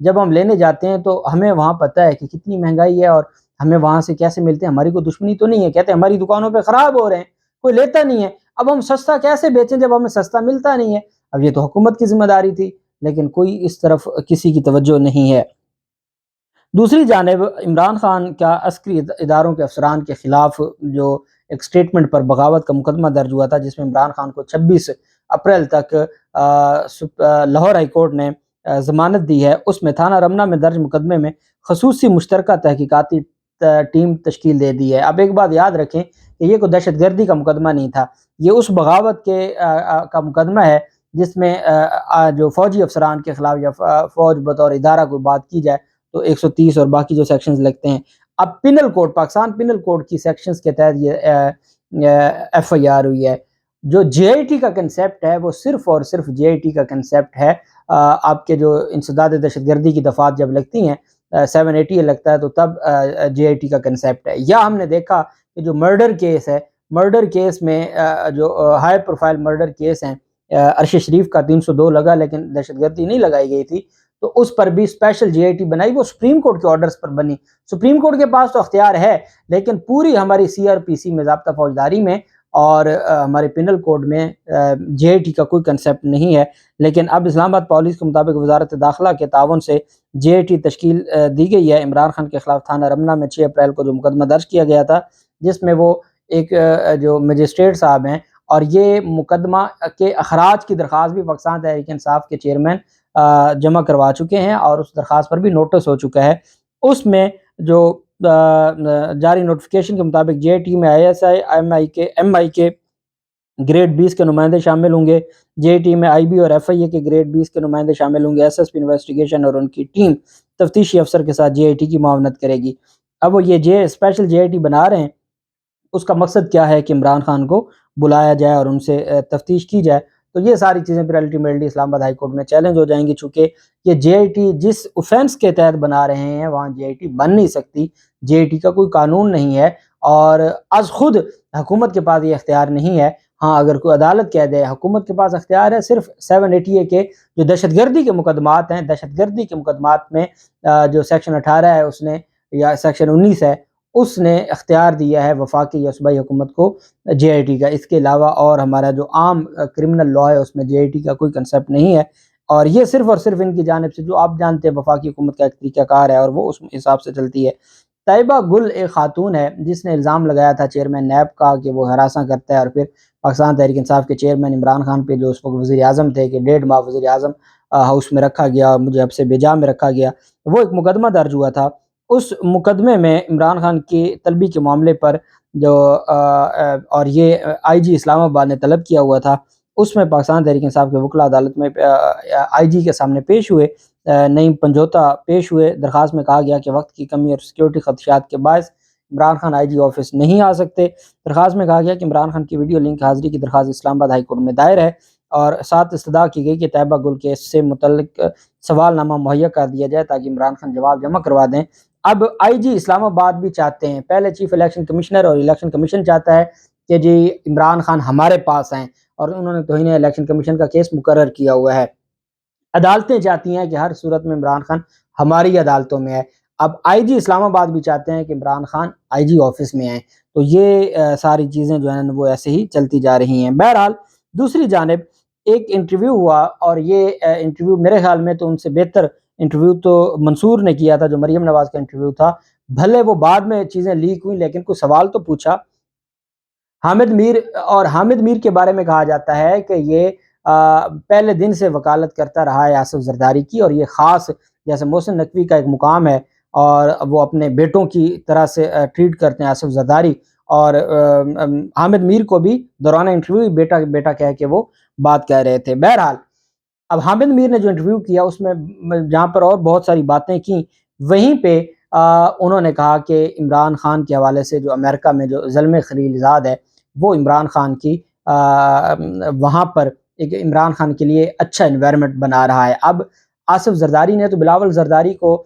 جب ہم لینے جاتے ہیں تو ہمیں وہاں پتہ ہے کہ کتنی مہنگائی ہے اور ہمیں وہاں سے کیسے ملتے ہیں. ہماری کوئی دشمنی تو نہیں ہے, کہتے ہیں ہماری دکانوں پہ خراب ہو رہے ہیں, کوئی لیتا نہیں ہے, اب ہم سستا کیسے بیچیں جب ہمیں سستا ملتا نہیں ہے. اب یہ تو حکومت کی ذمہ داری تھی, لیکن کوئی اس طرف کسی کی توجہ نہیں ہے. دوسری جانب عمران خان کا عسکری اداروں کے افسران کے خلاف جو ایک سٹیٹمنٹ پر بغاوت کا مقدمہ درج ہوا تھا, جس میں عمران خان کو 26 اپریل تک لاہور ہائی کورٹ نے ضمانت دی ہے. اس میں تھانہ رمنہ میں درج مقدمے میں خصوصی مشترکہ تحقیقاتی ٹیم تشکیل دے دی ہے. اب ایک بات یاد رکھیں کہ یہ کوئی دہشت گردی کا مقدمہ نہیں تھا, یہ اس بغاوت کا مقدمہ ہے جس میں جو فوجی افسران کے خلاف یا فوج بطور ادارہ کوئی بات کی جائے تو 130 اور باقی جو سیکشنز لگتے ہیں. اب penal code, Pakistan penal code کی سیکشنز کے تحت یہ ایف آئی آر ہوئی ہے. جو جے آئی ٹی کا کنسیپٹ ہے وہ صرف اور صرف جے آئی ٹی کا کنسیپٹ ہے. آپ کے جو انسداد دہشت گردی کی دفعات جب لگتی ہیں 780 لگتا ہے تو تب جے آئی ٹی کا کنسیپٹ ہے. یا ہم نے دیکھا کہ جو مرڈر کیس ہے, مرڈر کیس میں جو ہائی پروفائل مرڈر کیس ہیں, عرش شریف کا 302 لگا لیکن دہشت گردی نہیں لگائی گئی تھی, تو اس پر بھی اسپیشل جے آئی ٹی بنائی, وہ سپریم کورٹ کے آرڈرز پر بنی. سپریم کورٹ کے پاس تو اختیار ہے, لیکن پوری ہماری سی آر پی سی میں, ضابطہ فوجداری میں اور ہمارے پینل کوڈ میں جے آئی ٹی کا کوئی کنسیپٹ نہیں ہے. لیکن اب اسلام آباد پالیس کے مطابق وزارت داخلہ کے تعاون سے جے آئی ٹی تشکیل دی گئی ہے. عمران خان کے خلاف تھانہ رمنہ میں 6 اپریل کو جو مقدمہ درج کیا گیا تھا, جس میں وہ ایک جو مجسٹریٹ صاحب ہیں, اور یہ مقدمہ کے اخراج کی درخواست بھی پاکستان تحریک انصاف کے چیئرمین جمع کروا چکے ہیں, اور اس درخواست پر بھی نوٹس ہو چکا ہے. اس میں جو جاری نوٹیفیکیشن کے مطابق جے آئی ٹی میں آئی ایس آئی, ایم آئی کے گریڈ 20 کے نمائندے شامل ہوں گے, جے آئی ٹی میں آئی بی اور ایف آئی اے کے گریڈ 20 کے نمائندے شامل ہوں گے. ایس ایس پی انویسٹیگیشن اور ان کی ٹیم تفتیشی افسر کے ساتھ جے آئی ٹی کی معاونت کرے گی. اب وہ یہ اسپیشل جے آئی ٹی بنا رہے ہیں, اس کا مقصد کیا ہے کہ عمران خان کو بلایا جائے اور ان سے تفتیش کی جائے. تو یہ ساری چیزیں پھر الٹیمیٹلی اسلام آباد ہائی کورٹ میں چیلنج ہو جائیں گی, چونکہ یہ جے آئی ٹی جس اوفینس کے تحت بنا رہے ہیں وہاں جے آئی ٹی بن نہیں سکتی. جے آئی ٹی کا کوئی قانون نہیں ہے, اور از خود حکومت کے پاس یہ اختیار نہیں ہے. ہاں اگر کوئی عدالت کہہ دے حکومت کے پاس اختیار ہے, صرف 780 کے جو دہشت گردی کے مقدمات ہیں, دہشت گردی کے مقدمات میں جو سیکشن 18 ہے اس نے, یا سیکشن 19 ہے, اس نے اختیار دیا ہے وفاقی یا صوبائی حکومت کو جے آئی ٹی کا. اس کے علاوہ اور ہمارا جو عام کرمنل لا ہے اس میں جے آئی ٹی کا کوئی کنسیپٹ نہیں ہے, اور یہ صرف اور صرف ان کی جانب سے جو آپ جانتے ہیں وفاقی حکومت کا ایک طریقہ کار ہے, اور وہ اس حساب سے چلتی ہے. طیبہ گل ایک خاتون ہے جس نے الزام لگایا تھا چیئرمین نیب کا کہ وہ ہراساں کرتا ہے, اور پھر پاکستان تحریک انصاف کے چیئرمین عمران خان پہ جو اس وقت وزیر اعظم تھے کہ 1.5 ماہ وزیر اعظم ہاؤس میں رکھا گیا, مجھے اب سے بیجا میں رکھا گیا, وہ ایک مقدمہ درج ہوا تھا. اس مقدمے میں عمران خان کی طلبی کے معاملے پر جو اور یہ آئی جی اسلام آباد نے طلب کیا ہوا تھا, اس میں پاکستان تحریک انصاف کے وکلاء عدالت میں آئی جی کے سامنے پیش ہوئے, نعیم پنجوتا پیش ہوئے. درخواست میں کہا گیا کہ وقت کی کمی اور سیکیورٹی خدشات کے باعث عمران خان آئی جی آفس نہیں آ سکتے. درخواست میں کہا گیا کہ عمران خان کی ویڈیو لنک حاضری کی درخواست اسلام آباد ہائی کورٹ میں دائر ہے, اور ساتھ استدعا کی گئی کہ طیبہ گل کیس سے متعلق سوال نامہ مہیا کر دیا جائے تاکہ عمران خان جواب جمع کروا دیں. اب آئی جی اسلام آباد بھی چاہتے ہیں, پہلے چیف الیکشن کمشنر اور الیکشن کمیشن چاہتا ہے کہ جی عمران خان ہمارے پاس ہیں, اور انہوں نے توہین الیکشن کمیشن کا کیس مقرر کیا ہوا ہے. عدالتیں چاہتی ہیں کہ ہر صورت میں عمران خان ہماری عدالتوں میں ہے. اب آئی جی اسلام آباد بھی چاہتے ہیں کہ عمران خان آئی جی آفس میں آئیں. تو یہ ساری چیزیں جو ہیں وہ ایسے ہی چلتی جا رہی ہیں. بہرحال دوسری جانب ایک انٹرویو ہوا, اور یہ انٹرویو میرے خیال میں تو ان سے بہتر انٹرویو تو منصور نے کیا تھا جو مریم نواز کا انٹرویو تھا. بھلے وہ بعد میں چیزیں لیک ہوئیں, لیکن کوئی سوال تو پوچھا. حامد میر, اور حامد میر کے بارے میں کہا جاتا ہے کہ یہ پہلے دن سے وکالت کرتا رہا ہے آصف زرداری کی, اور یہ خاص جیسے محسن نقوی کا ایک مقام ہے, اور وہ اپنے بیٹوں کی طرح سے ٹریٹ کرتے ہیں آصف زرداری, اور حامد میر کو بھی دوران انٹرویو بیٹا بیٹا کہہ کے وہ بات کہہ رہے تھے. بہرحال اب حامد میر نے جو انٹرویو کیا اس میں جہاں پر اور بہت ساری باتیں کی, وہیں پہ انہوں نے کہا کہ عمران خان کے حوالے سے جو امریکہ میں جو زلمے خلیل زاد ہے وہ عمران خان کی وہاں پر ایک عمران خان کے لیے اچھا انوائرمنٹ بنا رہا ہے. اب آصف زرداری نے تو بلاول زرداری کو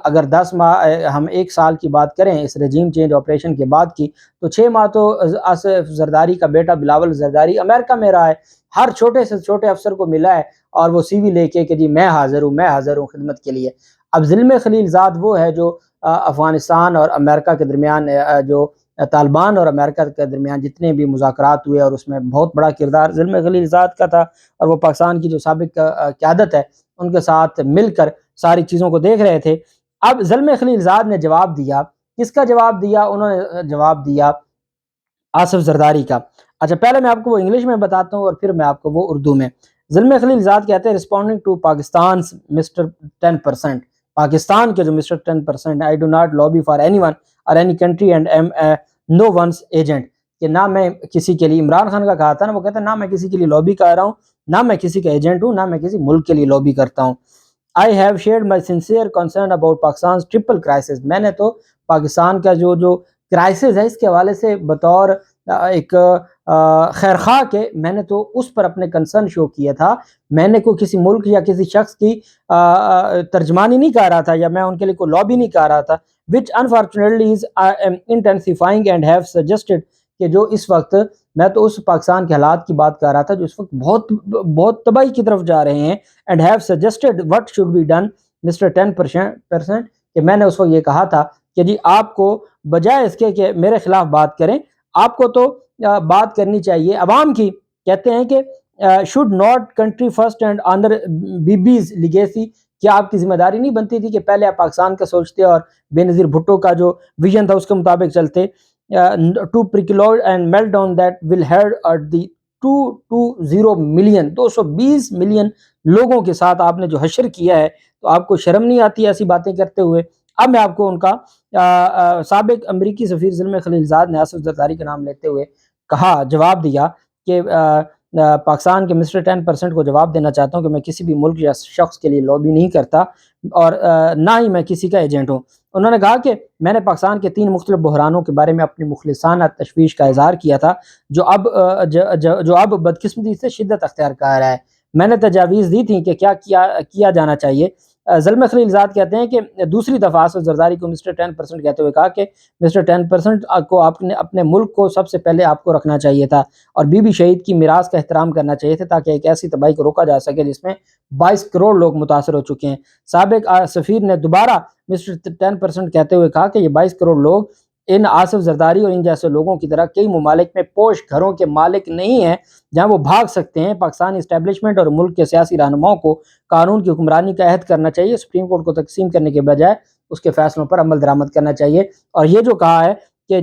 اگر 10 ماہ ہم 1 سال کی بات کریں اس رجیم چینج آپریشن کے بعد کی، تو 6 ماہ تو آصف زرداری کا بیٹا بلاول زرداری امریکہ میں رہا ہے، ہر چھوٹے سے چھوٹے افسر کو ملا ہے اور وہ سی وی لے کے کہ جی میں حاضر ہوں خدمت کے لیے۔ اب زلمے خلیل زاد وہ ہے جو افغانستان اور امریکہ کے درمیان جو طالبان اور امریکہ کے درمیان جتنے بھی مذاکرات ہوئے اور اس میں بہت بڑا کردار زلمے خلیل زاد کا تھا، اور وہ پاکستان کی جو سابق قیادت ہے ان کے ساتھ مل کر ساری چیزوں کو دیکھ رہے تھے۔ اب زلمے خلیل زاد نے جواب دیا، کس کا جواب دیا؟ انہوں نے جواب دیا آصف زرداری کا۔ اچھا پہلے میں آپ کو وہ انگلش میں بتاتا ہوں اور پھر میں آپ کو وہ اردو میں۔ زلمے خلیل زاد کہتے ہیں responding to Pakistan mister 10%، Pakistan کے جو mister 10%، I do not lobby for anyone or any country and I'm no one's agent, کہ نہ میں کسی کے لیے، عمران خان کا کہا تھا نا، وہ کہتا ہے نہ میں کسی کے لیے لابی کر رہا ہوں، نہ میں کسی کا ایجنٹ ہوں، نہ میں کسی ملک کے لیے لابی کرتا ہوں۔ I have shared my sincere concern about Pakistan's triple crisis، میں نے تو پاکستان کا جو کرائسس ہے اس کے حوالے سے بطور ایک خیرخواہ کے میں نے تو اس پر اپنے کنسرن شو کیا تھا، میں نے کوئی کسی ملک یا کسی شخص کی ترجمانی نہیں کر رہا تھا یا میں ان کے لیے کوئی لابی نہیں کر رہا تھا، which unfortunately is intensifying and have suggested، کہ جو اس وقت میں تو اس پاکستان کے حالات کی بات کر رہا تھا جو اس وقت بہت تباہی کی طرف جا رہے ہیں، and have suggested what should be done Mr. 10%، کہ میں نے اس وقت یہ کہا تھا کہ جی آپ کو بجائے اس کے کہ میرے خلاف بات کریں، آپ کو تو بات کرنی چاہیے عوام کی۔ کہتے ہیں کہ should not country first and honor babies legacy, کیا آپ کی ذمہ داری نہیں بنتی تھی کہ پہلے آپ پاکستان کا سوچتے اور بے نظیر بھٹو کا جو ویژن تھا اس کے مطابق چلتے؟ to preclude and melt down that will head at the 220 million 220 million لوگوں کے ساتھ آپ نے جو حشر کیا ہے، تو آپ کو شرم نہیں آتی ایسی باتیں کرتے ہوئے؟ اب میں آپ کو ان کا سابق امریکی سفیر زلمے خلیل زاد نے آصف زرداری کا نام لیتے ہوئے کہا، جواب دیا کہ پاکستان کے مسٹر 10% کو جواب دینا چاہتا ہوں کہ میں کسی بھی ملک یا شخص کے لیے لابی نہیں کرتا اور نہ ہی میں کسی کا ایجنٹ ہوں۔ انہوں نے کہا کہ میں نے پاکستان کے 3 مختلف بحرانوں کے بارے میں اپنی مخلصانہ تشویش کا اظہار کیا تھا جو اب بدقسمتی سے شدت اختیار کر رہا ہے۔ میں نے تجاویز دی تھی کہ کیا کیا جانا چاہیے۔ زلمے خلیل زاد کہتے ہیں کہ دوسری دفعہ آصف زرداری کو مسٹر 10% کہتے ہوئے کہا کہ مسٹر 10% کو آپ نے اپنے ملک کو سب سے پہلے آپ کو رکھنا چاہیے تھا اور بی بی شہید کی میراث کا احترام کرنا چاہیے تھا تاکہ ایک ایسی تباہی کو روکا جا سکے جس میں 22 کروڑ لوگ متاثر ہو چکے ہیں۔ سابق سفیر نے دوبارہ مسٹر 10% کہتے ہوئے کہا کہ یہ 22 کروڑ لوگ ان آصف زرداری اور ان جیسے لوگوں کی طرح کئی ممالک میں پوش گھروں کے مالک نہیں ہیں جہاں وہ بھاگ سکتے ہیں۔ پاکستانی اسٹیبلشمنٹ اور ملک کے سیاسی رہنماؤں کو قانون کی حکمرانی کا عہد کرنا چاہیے، سپریم کورٹ کو تقسیم کرنے کے بجائے اس کے فیصلوں پر عمل درآمد کرنا چاہیے۔ اور یہ جو کہا ہے کہ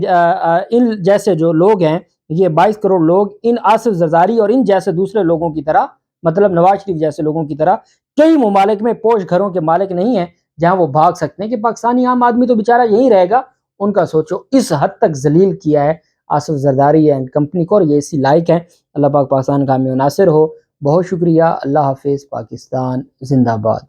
ان جیسے جو لوگ ہیں، یہ 22 کروڑ لوگ ان آصف زرداری اور ان جیسے دوسرے لوگوں کی طرح، مطلب نواز شریف جیسے لوگوں کی طرح کئی ممالک میں پوش گھروں کے مالک نہیں ہیں جہاں وہ بھاگ سکتے ہیں کہ پاکستانی عام آدمی تو بیچارہ یہیں رہے گا۔ ان کا سوچو، اس حد تک ذلیل کیا ہے آصف زرداری اینڈ کمپنی کو، اور یہ اسی لائق ہیں۔ اللہ پاک پاکستان کا حامی و ناصر ہو۔ بہت شکریہ، اللہ حافظ، پاکستان زندہ باد۔